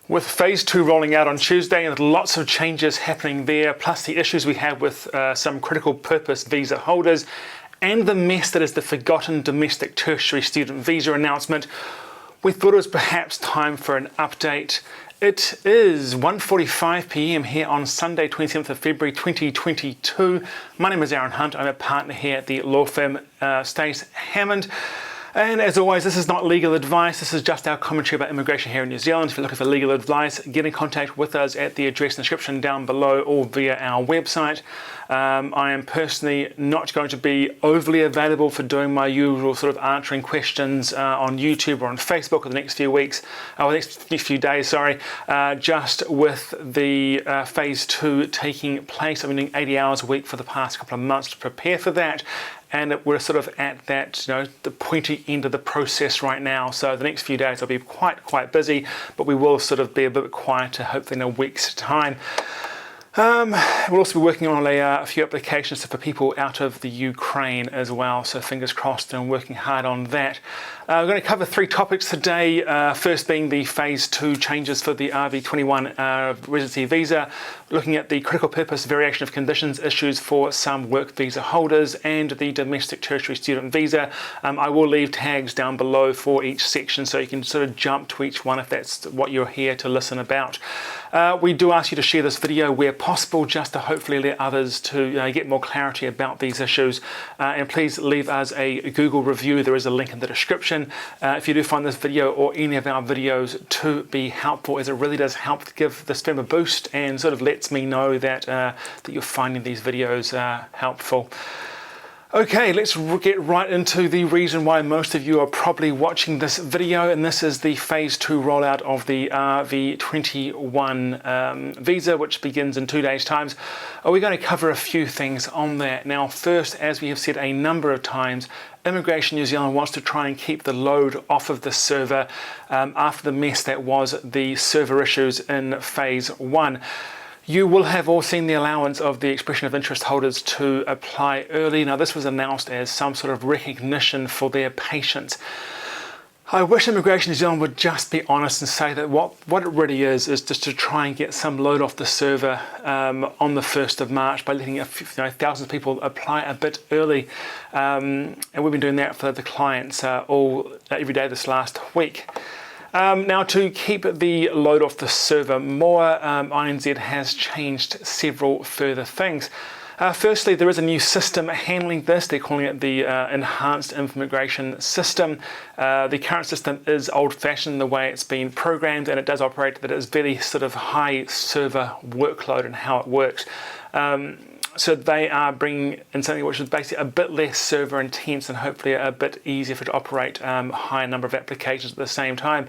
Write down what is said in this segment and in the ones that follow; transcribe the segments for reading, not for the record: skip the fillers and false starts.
With phase 2 rolling out on Tuesday and lots of changes happening there, plus the issues we have with some critical purpose visa holders and the mess that is the forgotten domestic tertiary student visa announcement, we thought it was perhaps time for an update. It is 1:45 p.m. here on Sunday, 27th of February 2022. My name is Arran Hunt. I'm a partner here at the law firm Stace Hammond. And as always, this is not legal advice. This is just our commentary about immigration here in New Zealand. If you're looking for legal advice, get in contact with us at the address and description down below or via our website. I am personally not going to be overly available for doing my usual sort of answering questions on YouTube or on Facebook for the next few weeks, or the next few days, sorry. Just with the phase 2 taking place, I've been doing 80 hours a week for the past couple of months to prepare for that. And we're sort of at that, the pointy end of the process right now. So the next few days I'll be quite busy, but we will sort of be a bit quieter, hopefully in a week's time. We'll also be working on a few applications for people out of the Ukraine as well, so fingers crossed, and working hard on that. We're going to cover 3 topics today, first being the phase 2 changes for the RV21 residency visa, looking at the critical purpose variation of conditions issues for some work visa holders, and the domestic tertiary student visa. I will leave tags down below for each section so you can sort of jump to each one if that's what you're here to listen about. We do ask you to share this video where possible, just to hopefully let others to get more clarity about these issues. And please leave us a Google review. There is a link in the description. If you do find this video or any of our videos to be helpful, as it really does help to give this firm a boost and sort of lets me know that that you're finding these videos helpful. Okay, let's get right into the reason why most of you are probably watching this video, and this is the phase 2 rollout of the RV21 visa, which begins in 2 days' time. We're going to cover a few things on that. Now, first, as we have said a number of times, Immigration New Zealand wants to try and keep the load off of the server after the mess that was the server issues in phase 1. You will have all seen the allowance of the expression of interest holders to apply early. Now, this was announced as some sort of recognition for their patience. I wish Immigration New Zealand would just be honest and say that what it really is just to try and get some load off the server on the 1st of March by letting thousands of people apply a bit early. And we've been doing that for the clients every day this last week. Now, to keep the load off the server more, INZ has changed several further things. Firstly, there is a new system handling this. They're calling it the Enhanced Immigration System. The current system is old-fashioned in the way it's been programmed, and it does operate that it is very sort of high server workload and how it works. So they are bringing in something which is basically a bit less server intense and hopefully a bit easier for it to operate higher number of applications at the same time.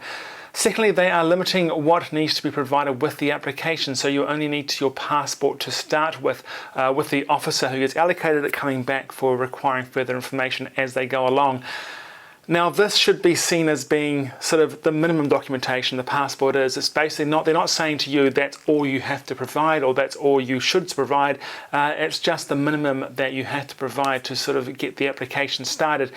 Secondly, they are limiting what needs to be provided with the application. So you only need your passport to start with the officer who gets allocated it coming back for requiring further information as they go along. Now, this should be seen as being sort of the minimum documentation the passport is. It's basically they're not saying to you that's all you have to provide or that's all you should provide. It's just the minimum that you have to provide to sort of get the application started.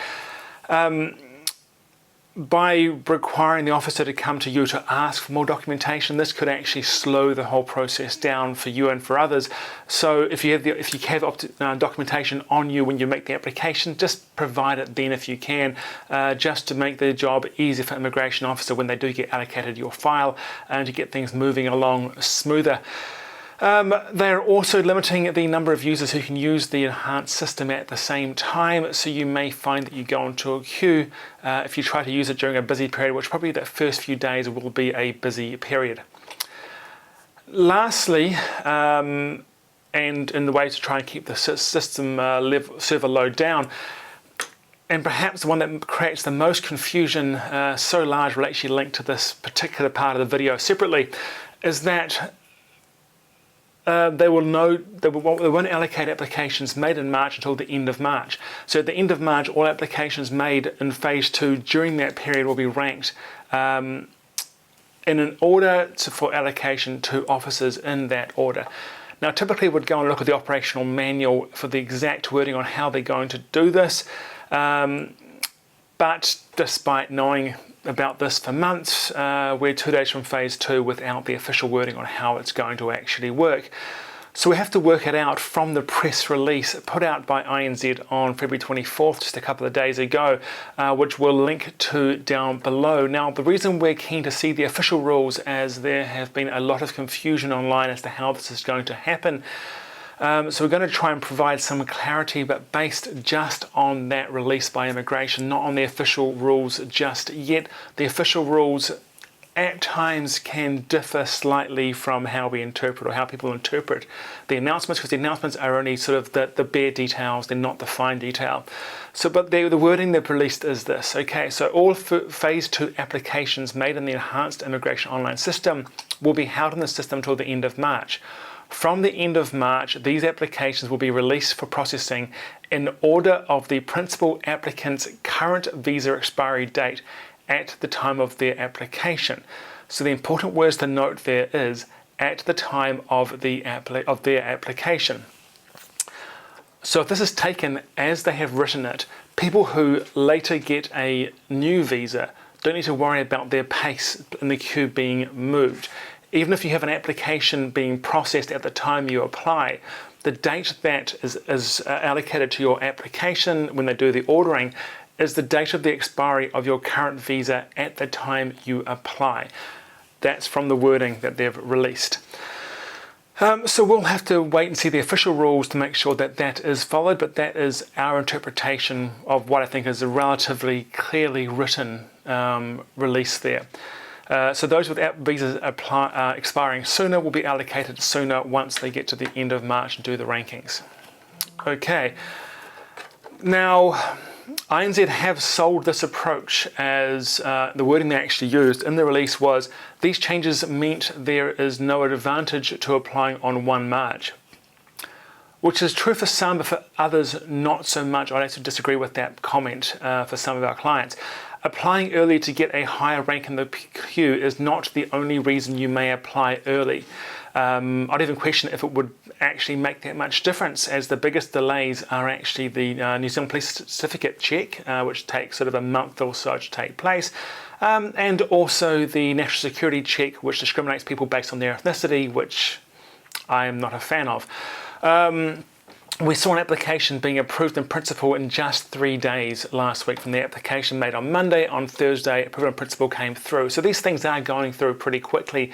By requiring the officer to come to you to ask for more documentation, this could actually slow the whole process down for you and for others. So if you have documentation on you when you make the application, just provide it then if you can, just to make the job easier for immigration officer when they do get allocated your file and to get things moving along smoother. They're also limiting the number of users who can use the enhanced system at the same time, so you may find that you go into a queue if you try to use it during a busy period, which probably that first few days will be a busy period. Lastly, and in the way to try and keep the system server load down, and perhaps the one that creates the most confusion, so large will actually link to this particular part of the video separately, is that they won't allocate applications made in March until the end of March. So at the end of March, all applications made in phase 2 during that period will be ranked in an order for allocation to officers in that order. Now, typically we'd go and look at the operational manual for the exact wording on how they're going to do this. But despite knowing about this for months. We're 2 days from phase 2 without the official wording on how it's going to actually work. So we have to work it out from the press release put out by INZ on February 24th, just a couple of days ago, which we'll link to down below. Now, the reason we're keen to see the official rules, as there have been a lot of confusion online as to how this is going to happen. So we're going to try and provide some clarity, but based just on that release by immigration, not on the official rules just yet. The official rules at times can differ slightly from how we interpret or how people interpret the announcements, because the announcements are only sort of the bare details, they're not the fine detail. So, but the wording they've released is this. Okay, so all phase 2 applications made in the enhanced immigration online system will be held in the system till the end of March. From the end of March, these applications will be released for processing in order of the principal applicant's current visa expiry date at the time of their application. So the important words to note there is at the time of their application. So if this is taken as they have written it, people who later get a new visa don't need to worry about their pace in the queue being moved. Even if you have an application being processed at the time you apply, the date that is allocated to your application when they do the ordering is the date of the expiry of your current visa at the time you apply. That's from the wording that they've released. So we'll have to wait and see the official rules to make sure that that is followed, but that is our interpretation of what I think is a relatively clearly written release there. So those with visas expiring sooner will be allocated sooner once they get to the end of March and do the rankings. Okay. Now, INZ have sold this approach as the wording they actually used in the release was, these changes meant there is no advantage to applying on 1 March. Which is true for some, but for others not so much. I'd actually disagree with that comment for some of our clients. Applying early to get a higher rank in the queue is not the only reason you may apply early. I'd even question if it would actually make that much difference, as the biggest delays are actually the New Zealand Police Certificate check, which takes sort of a month or so to take place, and also the National Security check, which discriminates people based on their ethnicity, which I am not a fan of. We saw an application being approved in principle in just 3 days last week from the application made on Monday. On Thursday, approval in principle came through. So these things are going through pretty quickly,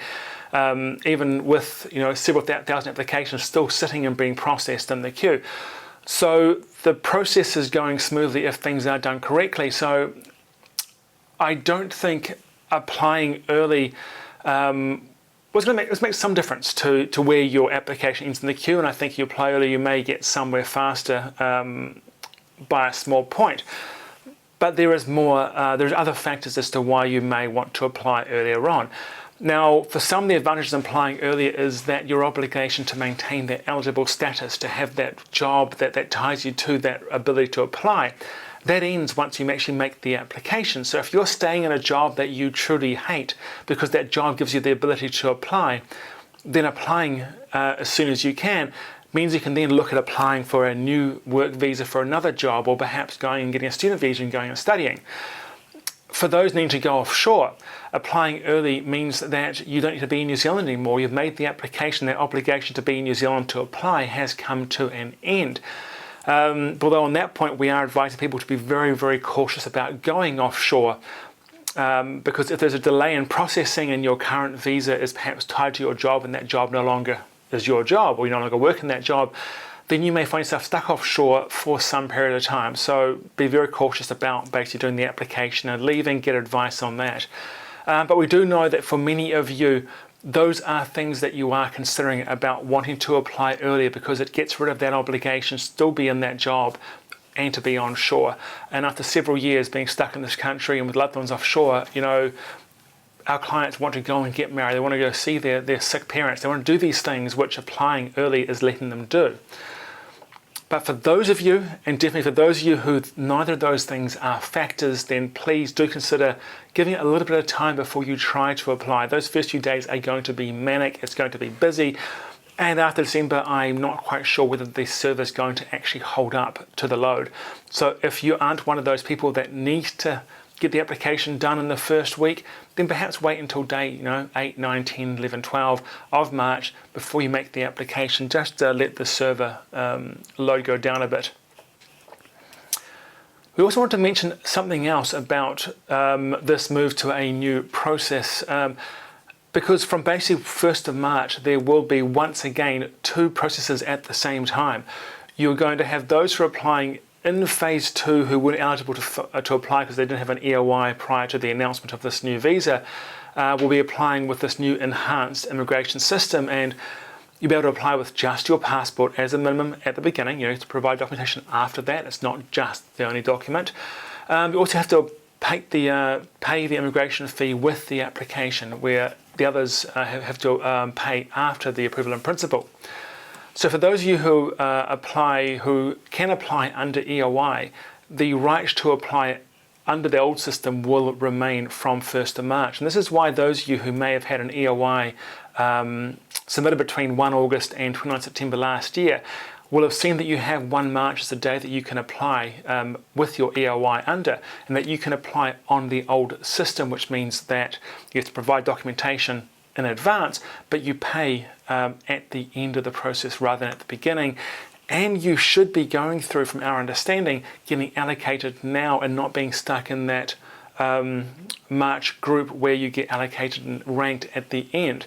even with several thousand applications still sitting and being processed in the queue. So the process is going smoothly if things are done correctly. So I don't think applying early let's make some difference to where your application ends in the queue, and I think you apply early, you may get somewhere faster by a small point. But there's other factors as to why you may want to apply earlier on. Now, for some, the advantages of applying earlier is that your obligation to maintain that eligible status, to have that job that ties you to that ability to apply, that ends once you actually make the application. So if you're staying in a job that you truly hate because that job gives you the ability to apply, then applying as soon as you can means you can then look at applying for a new work visa for another job, or perhaps going and getting a student visa and going and studying. For those needing to go offshore, applying early means that you don't need to be in New Zealand anymore. You've made the application, that obligation to be in New Zealand to apply has come to an end. Although on that point we are advising people to be very, very cautious about going offshore, because if there's a delay in processing and your current visa is perhaps tied to your job and that job no longer is your job, or you no longer work in that job, then you may find yourself stuck offshore for some period of time. So be very cautious about basically doing the application and leaving, get advice on that. But we do know that for many of you, those are things that you are considering about wanting to apply earlier, because it gets rid of that obligation, still be in that job and to be onshore. And after several years being stuck in this country and with loved ones offshore, our clients want to go and get married, they want to go see their sick parents, they want to do these things which applying early is letting them do. But for those of you, and definitely for those of you who neither of those things are factors, then please do consider giving it a little bit of time before you try to apply. Those first few days are going to be manic, it's going to be busy, and after December I'm not quite sure whether the server is going to actually hold up to the load. So if you aren't one of those people that needs to get the application done in the first week, then perhaps wait until day 8, 9, 10, 11, 12 of March before you make the application, just to let the server load go down a bit. We also want to mention something else about this move to a new process, because from basically 1st of March, there will be once again 2 processes at the same time. You're going to have those who are applying in phase 2 who weren't eligible to apply because they didn't have an EOI prior to the announcement of this new visa, will be applying with this new enhanced immigration system, and you'll be able to apply with just your passport as a minimum at the beginning. You have to provide documentation after that. It's not just the only document. You also have to pay the immigration fee with the application, where the others have to pay after the approval in principle. So for those of you who who can apply under EOI, the right to apply under the old system will remain from 1st of March. And this is why those of you who may have had an EOI submitted between 1 August and 29 September last year will have seen that you have 1 March as the day that you can apply with your EOI under, and that you can apply on the old system, which means that you have to provide documentation in advance, but you pay at the end of the process rather than at the beginning. And you should be going through, from our understanding, getting allocated now and not being stuck in that March group where you get allocated and ranked at the end.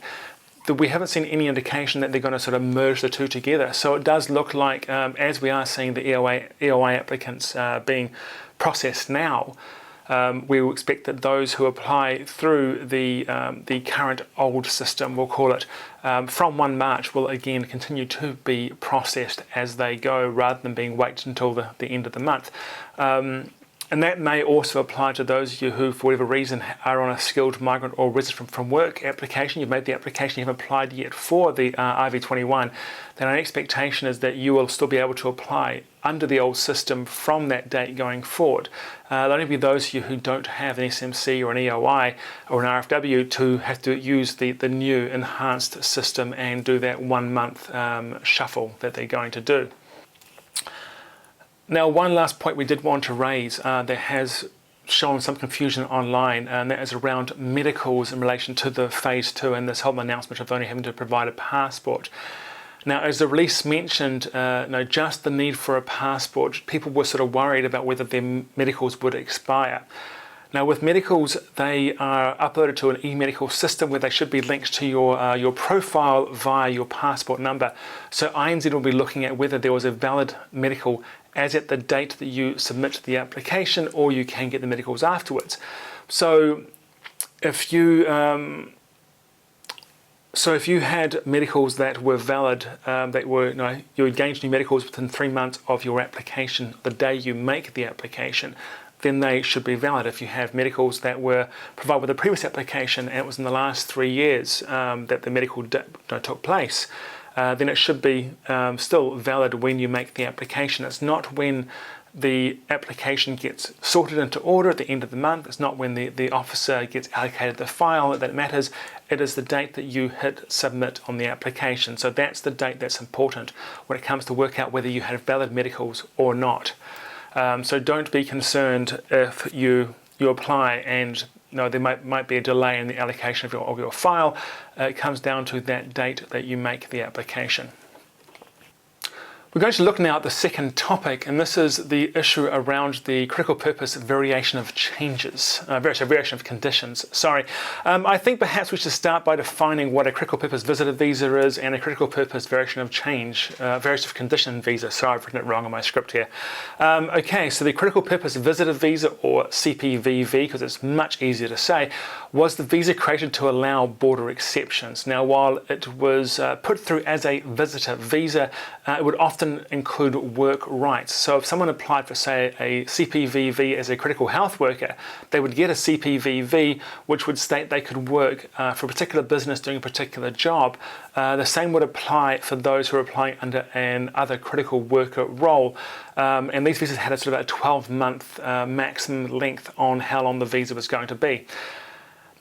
We haven't seen any indication that they're going to sort of merge the 2 together. So it does look like, as we are seeing the EOI applicants being processed now, we will expect that those who apply through the current old system, we'll call it, from 1 March will again continue to be processed as they go, rather than being waited until the end of the month. And that may also apply to those of you who, for whatever reason, are on a skilled migrant or resident from work application. You've made the application, you haven't applied yet for the IV21. Then our expectation is that you will still be able to apply under the old system from that date going forward. It'll only be those of you who don't have an SMC or an EOI or an RFW to have to use the new enhanced system and do that 1 month shuffle that they're going to do. Now, one last point we did want to raise that has shown some confusion online, and that is around medicals in relation to the phase 2 and this whole announcement of only having to provide a passport. Now, as the release mentioned, just the need for a passport, people were sort of worried about whether their medicals would expire. Now, with medicals, they are uploaded to an e-medical system where they should be linked to your profile via your passport number. So INZ will be looking at whether there was a valid medical as at the date that you submit the application, or you can get the medicals afterwards. So if you had medicals that were valid, you would gain new medicals within 3 months of your application, the day you make the application, then they should be valid. If you have medicals that were provided with a previous application and it was in the last 3 years that the medical took place, then it should be still valid when you make the application. It's not when the application gets sorted into order at the end of the month. It's not when the officer gets allocated the file that matters. It is the date that you hit submit on the application. So that's the date that's important when it comes to work out whether you have valid medicals or not. So don't be concerned if you apply and there might be a delay in the allocation of your file. It comes down to that date that you make the application. We're going to look now at the second topic, and this is the issue around the critical purpose variation of changes, variation of conditions. I think perhaps we should start by defining what a critical purpose visitor visa is and a critical purpose variation of condition visa. Sorry, I've written it wrong on my script here. Okay, so the critical purpose visitor visa, or CPVV, because it's much easier to say, was the visa created to allow border exceptions. Now, while it was put through as a visitor visa, it would often include work rights. So if someone applied for, say, a CPVV as a critical health worker, they would get a CPVV which would state they could work for a particular business doing a particular job. The same would apply for those who are applying under an other critical worker role. And these visas had a sort of a 12-month maximum length on how long the visa was going to be.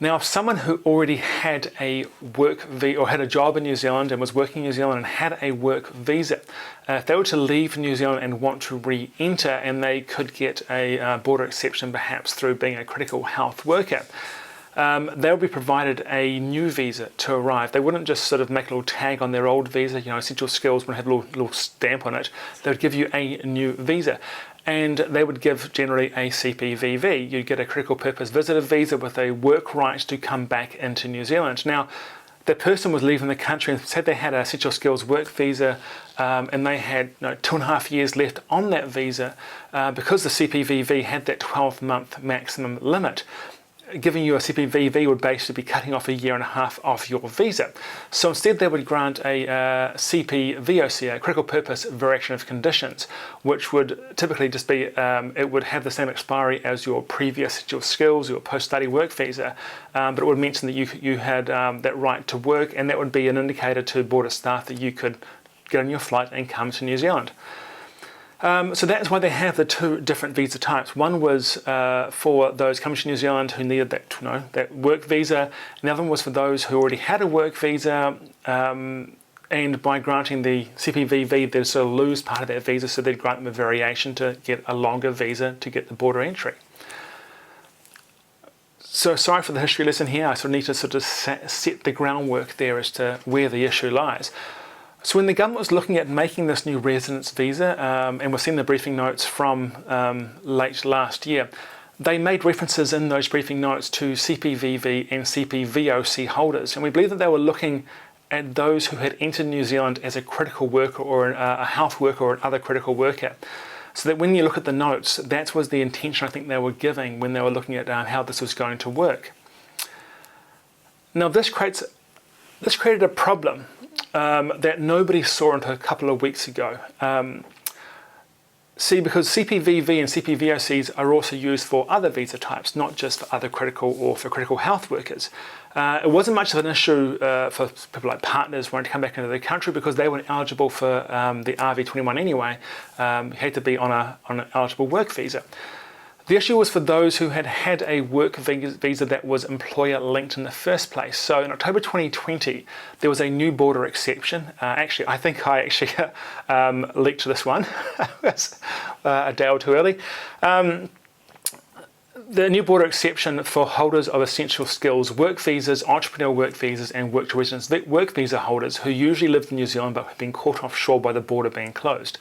Now, if someone who already had a work visa or had a job in New Zealand and was working in New Zealand and had a work visa, if they were to leave New Zealand and want to re-enter, and they could get a border exception perhaps through being a critical health worker, they'll be provided a new visa to arrive. They wouldn't just sort of make a little tag on their old visa, essential skills wouldn't have a little stamp on it. They would give you a new visa. And they would give generally a CPVV. You'd get a critical purpose visitor visa with a work right to come back into New Zealand. Now, the person was leaving the country and said they had an essential skills work visa and they had 2.5 years left on that visa because the CPVV had that 12-month maximum limit. Giving you a CPVV would basically be cutting off 1.5 years off your visa. So instead they would grant a CPVOC, a critical purpose variation of conditions, which would typically just be, it would have the same expiry as your previous essential skills, your post-study work visa, but it would mention that you had that right to work, and that would be an indicator to border staff that you could get on your flight and come to New Zealand. So that's why they have the two different visa types. One was for those coming to New Zealand who needed that work visa, and the other one was for those who already had a work visa, and by granting the CPVV, they'd sort of lose part of that visa, so they'd grant them a variation to get a longer visa to get the border entry. So sorry for the history lesson here. I sort of need to sort of set the groundwork there as to where the issue lies. So when the government was looking at making this new residence visa, and we're seeing the briefing notes from late last year, they made references in those briefing notes to CPVV and CPVOC holders. And we believe that they were looking at those who had entered New Zealand as a critical worker or a health worker or another critical worker. So that when you look at the notes, that was the intention I think they were giving when they were looking at how this was going to work. Now this created a problem that nobody saw until a couple of weeks ago. Because CPVV and CPVOCs are also used for other visa types, not just for other critical or for critical health workers. It wasn't much of an issue for people like partners wanting to come back into the country because they weren't eligible for the RV21 anyway. You had to be on an eligible work visa. The issue was for those who had had a work visa that was employer linked in the first place. So in October 2020, there was a new border exception. I think I leaked this one. It was a day or two early. The new border exception for holders of essential skills, work visas, entrepreneurial work visas, and work to residence work visa holders who usually lived in New Zealand but have been caught offshore by the border being closed.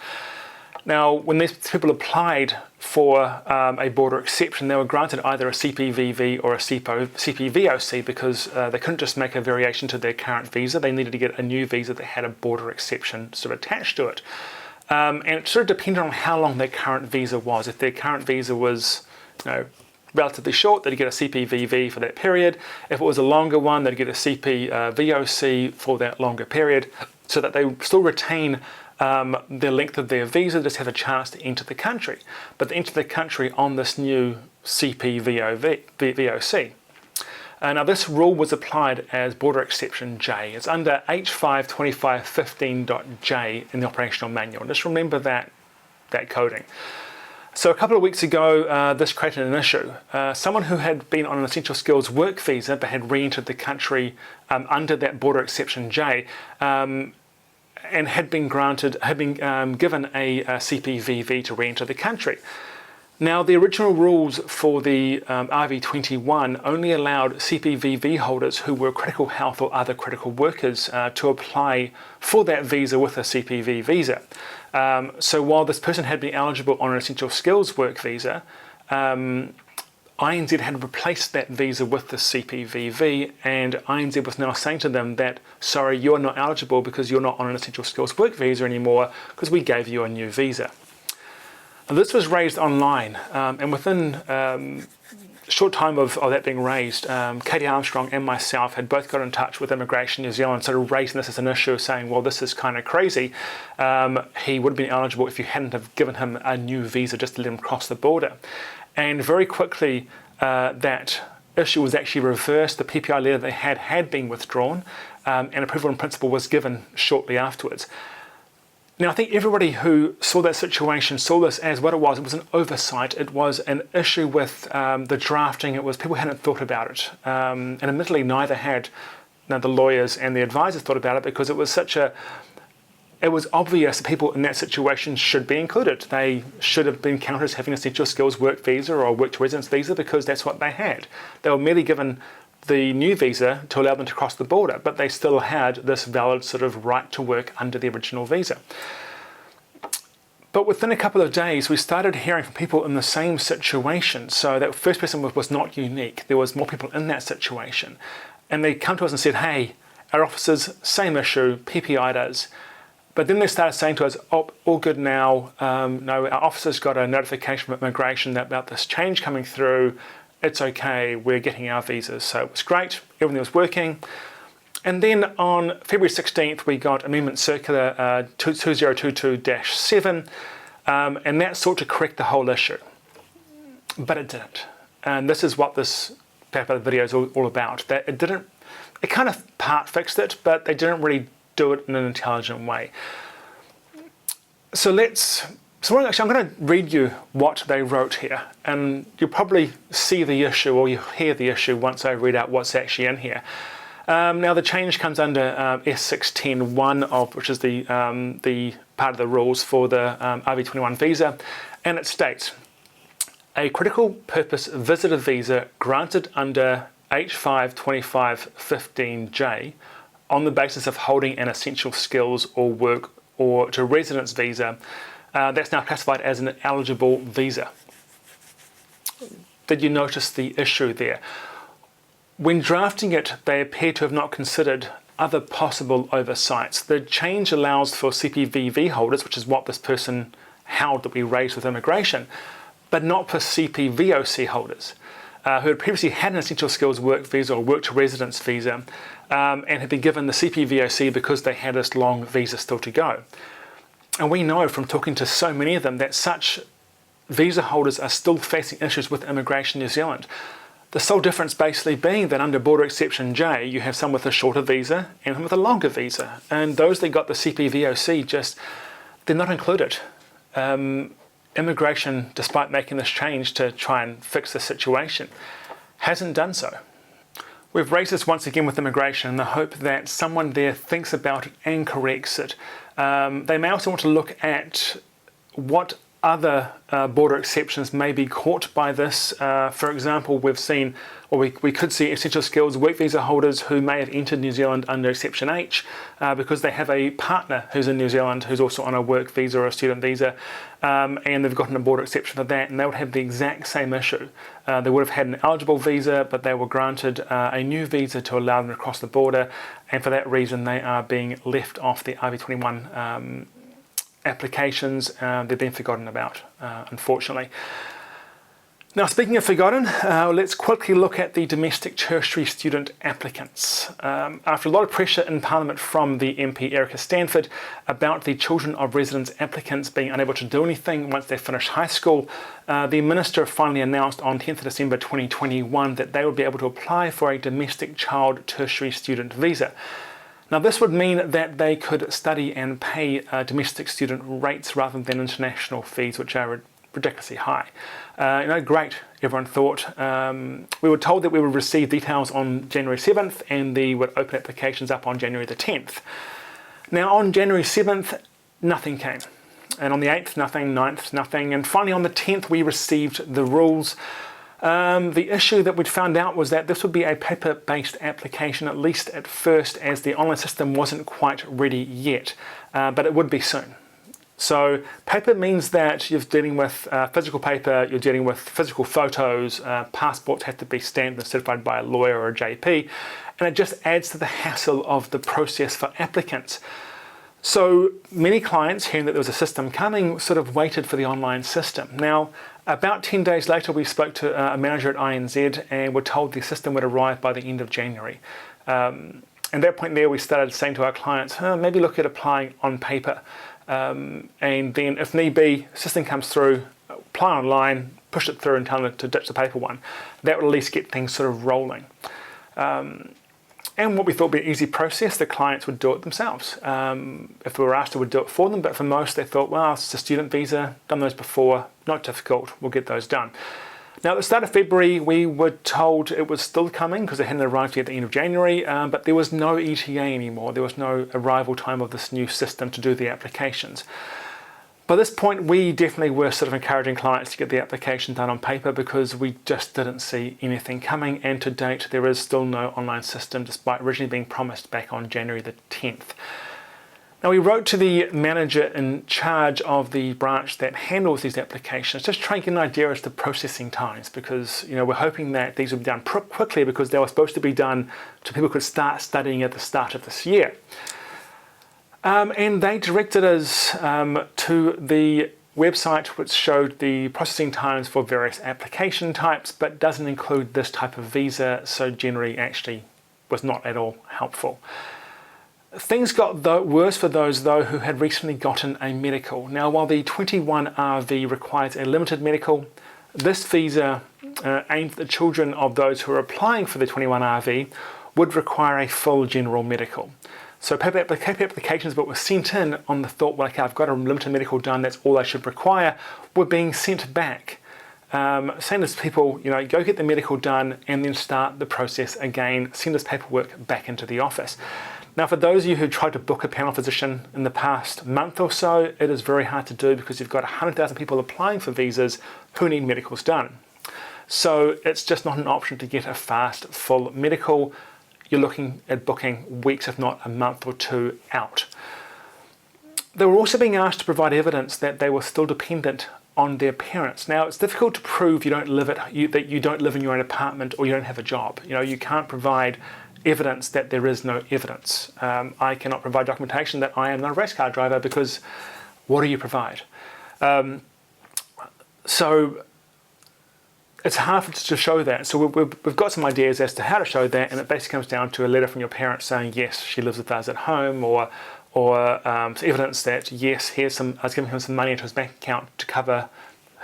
Now, when these people applied for a border exception, they were granted either a CPVV or a CPVOC because they couldn't just make a variation to their current visa. They needed to get a new visa that had a border exception sort of attached to it. And it sort of depended on how long their current visa was. If their current visa was, relatively short, they'd get a CPVV for that period. If it was a longer one, they'd get a CPVOC for that longer period, so that they still retain the length of their visa, just have a chance to enter the country. But they enter the country on this new CPVOC. Now this rule was applied as border exception J. It's under H52515.J in the operational manual. Just remember that coding. So a couple of weeks ago, this created an issue. Someone who had been on an essential skills work visa but had re-entered the country under that border exception J, and had been given a CPVV to re-enter the country. Now, the original rules for the RV21 only allowed CPVV holders who were critical health or other critical workers to apply for that visa with a CPV visa. So while this person had been eligible on an essential skills work visa, INZ had replaced that visa with the CPVV, and INZ was now saying to them that, sorry, you're not eligible because you're not on an essential skills work visa anymore because we gave you a new visa. Now, this was raised online, and within a short time of that being raised, Katie Armstrong and myself had both got in touch with Immigration New Zealand, sort of raising this as an issue, saying, well, this is kind of crazy. He would have been eligible if you hadn't have given him a new visa just to let him cross the border. And very quickly, that issue was actually reversed. The PPI letter they had been withdrawn, and approval in principle was given shortly afterwards. Now, I think everybody who saw that situation saw this as what it was. It was an oversight. It was an issue with the drafting. It was people hadn't thought about it. And admittedly, neither had the lawyers and the advisors thought about it, because it was it was obvious that people in that situation should be included. They should have been counted as having essential skills work visa or work to residence visa, because that's what they had. They were merely given the new visa to allow them to cross the border, but they still had this valid sort of right to work under the original visa. But within a couple of days, we started hearing from people in the same situation. So that first person was not unique. There was more people in that situation. And they come to us and said, hey, our officers, same issue, PPI does. But then they started saying to us, oh, all good now. No, our officers got a notification from immigration about this change coming through. It's okay, we're getting our visas. So it was great, everything was working. And then on February 16th, we got Amendment Circular 2022-7, and that sought to correct the whole issue. But it didn't. And this is what this video is all about. That it kind of part fixed it, but they didn't really do it in an intelligent way. So I'm going to read you what they wrote here, and you'll probably see the issue, or you hear the issue once I read out what's actually in here. Now the change comes under S610(1), which is the part of the rules for the RV21 visa, and it states, a critical purpose visitor visa granted under H52515J on the basis of holding an essential skills or work or to residence visa, that's now classified as an eligible visa. Did you notice the issue there? When drafting it, they appear to have not considered other possible oversights. The change allows for CPVV holders, which is what this person held that we raised with immigration, but not for CPVOC holders who had previously had an essential skills work visa or work to residence visa and had been given the CPVOC because they had this long visa still to go. And we know from talking to so many of them that such visa holders are still facing issues with immigration in New Zealand. The sole difference basically being that under Border Exception J, you have some with a shorter visa and some with a longer visa. And those that got the CPVOC, they're not included. Immigration, despite making this change to try and fix the situation, hasn't done so. We've raised this once again with immigration in the hope that someone there thinks about it and corrects it. They may also want to look at what other border exceptions may be caught by this. For example, we've seen, or we could see essential skills work visa holders who may have entered New Zealand under Exception H because they have a partner who's in New Zealand who's also on a work visa or a student visa, and they've gotten a border exception for that, and they would have the exact same issue. They would have had an eligible visa, but they were granted a new visa to allow them to cross the border, and for that reason they are being left off the RV21 applications. They've been forgotten about, unfortunately. Now, speaking of forgotten, let's quickly look at the domestic tertiary student applicants. After a lot of pressure in Parliament from the MP Erica Stanford about the children of residents applicants being unable to do anything once they finish high school, the Minister finally announced on 10th of December 2021 that they would be able to apply for a domestic child tertiary student visa. Now, this would mean that they could study and pay domestic student rates rather than international fees, which are ridiculously high. Great, everyone thought. We were told that we would receive details on January 7th and they would open applications up on January the 10th. Now, on January 7th, nothing came. And on the 8th, nothing, 9th, nothing. And finally, on the 10th, we received the rules. The issue that we'd found out was that this would be a paper-based application, at least at first, as the online system wasn't quite ready yet, but it would be soon. So paper means that you're dealing with physical paper, you're dealing with physical photos, passports have to be stamped and certified by a lawyer or a JP, and it just adds to the hassle of the process for applicants. So many clients, hearing that there was a system coming, sort of waited for the online system. Now, about 10 days later, we spoke to a manager at INZ and were told the system would arrive by the end of January. At that point there, we started saying to our clients, maybe look at applying on paper. And then, if need be, system comes through, apply online, push it through and tell them to ditch the paper one. That would at least get things sort of rolling. And what we thought would be an easy process, the clients would do it themselves. If we were asked, we would do it for them, but for most they thought, well, it's a student visa, done those before, not difficult, we'll get those done. Now, at the start of February, we were told it was still coming because it hadn't arrived yet at the end of January, but there was no ETA anymore. There was no arrival time of this new system to do the applications. By this point, we definitely were sort of encouraging clients to get the application done on paper because we just didn't see anything coming, and to date there is still no online system despite originally being promised back on January the 10th. Now, we wrote to the manager in charge of the branch that handles these applications, just trying to get an idea as to processing times, because we're hoping that these will be done quickly because they were supposed to be done so people could start studying at the start of this year. And they directed us to the website which showed the processing times for various application types, but doesn't include this type of visa, so January actually was not at all helpful. Things got worse for those, though, who had recently gotten a medical. Now, while the 21RV requires a limited medical, this visa aimed at the children of those who are applying for the 21RV would require a full general medical. So paper applications that were sent in on the thought, well, okay, I've got a limited medical done, that's all I should require, were being sent back. Saying to people, go get the medical done and then start the process again, send this paperwork back into the office. Now, for those of you who tried to book a panel physician in the past month or so, it is very hard to do because you've got 100,000 people applying for visas who need medicals done. So it's just not an option to get a fast, full medical. You're looking at booking weeks, if not a month or two out. They were also being asked to provide evidence that they were still dependent on their parents. Now, it's difficult to prove that you don't live in your own apartment or you don't have a job. You can't provide evidence that there is no evidence. I cannot provide documentation that I am not a race car driver because what do you provide? So it's hard to show that. So we've got some ideas as to how to show that, and it basically comes down to a letter from your parents saying, yes, she lives with us at home, or evidence that, yes, I was giving him some money into his bank account to cover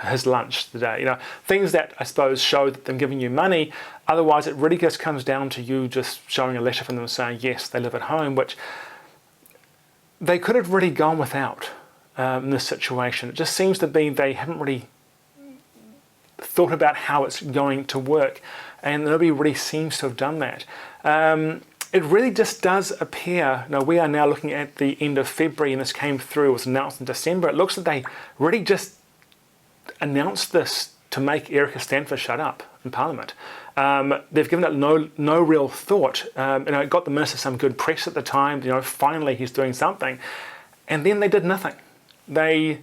his lunch today. Things that I suppose show that they're giving you money. Otherwise, it really just comes down to you just showing a letter from them saying, yes, they live at home, which they could have really gone without in this situation. It just seems to be they haven't really thought about how it's going to work, and nobody really seems to have done that. It really just does appear, we are now looking at the end of February, and this came through, it was announced in December. It looks like they really just announced this to make Erica Stanford shut up in Parliament. They've given it no real thought. It got the minister some good press at the time, finally he's doing something, and then they did nothing. They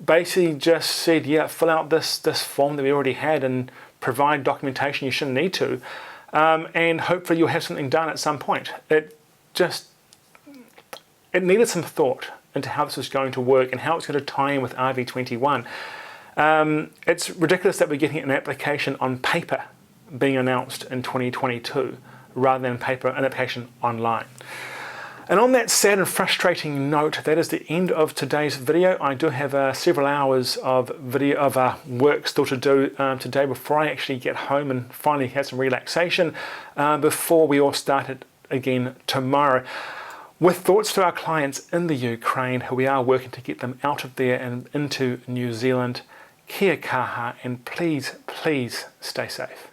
basically just said, yeah, fill out this form that we already had and provide documentation you shouldn't need to, and hopefully you'll have something done at some point. It needed some thought into how this was going to work and how it's going to tie in with RV21. It's ridiculous that we're getting an application on paper being announced in 2022 rather than an application online. And on that sad and frustrating note, that is the end of today's video. I do have several hours of work still to do today before I actually get home and finally have some relaxation before we all start it again tomorrow. With thoughts to our clients in the Ukraine, who we are working to get them out of there and into New Zealand. Kia kaha, and please, please stay safe.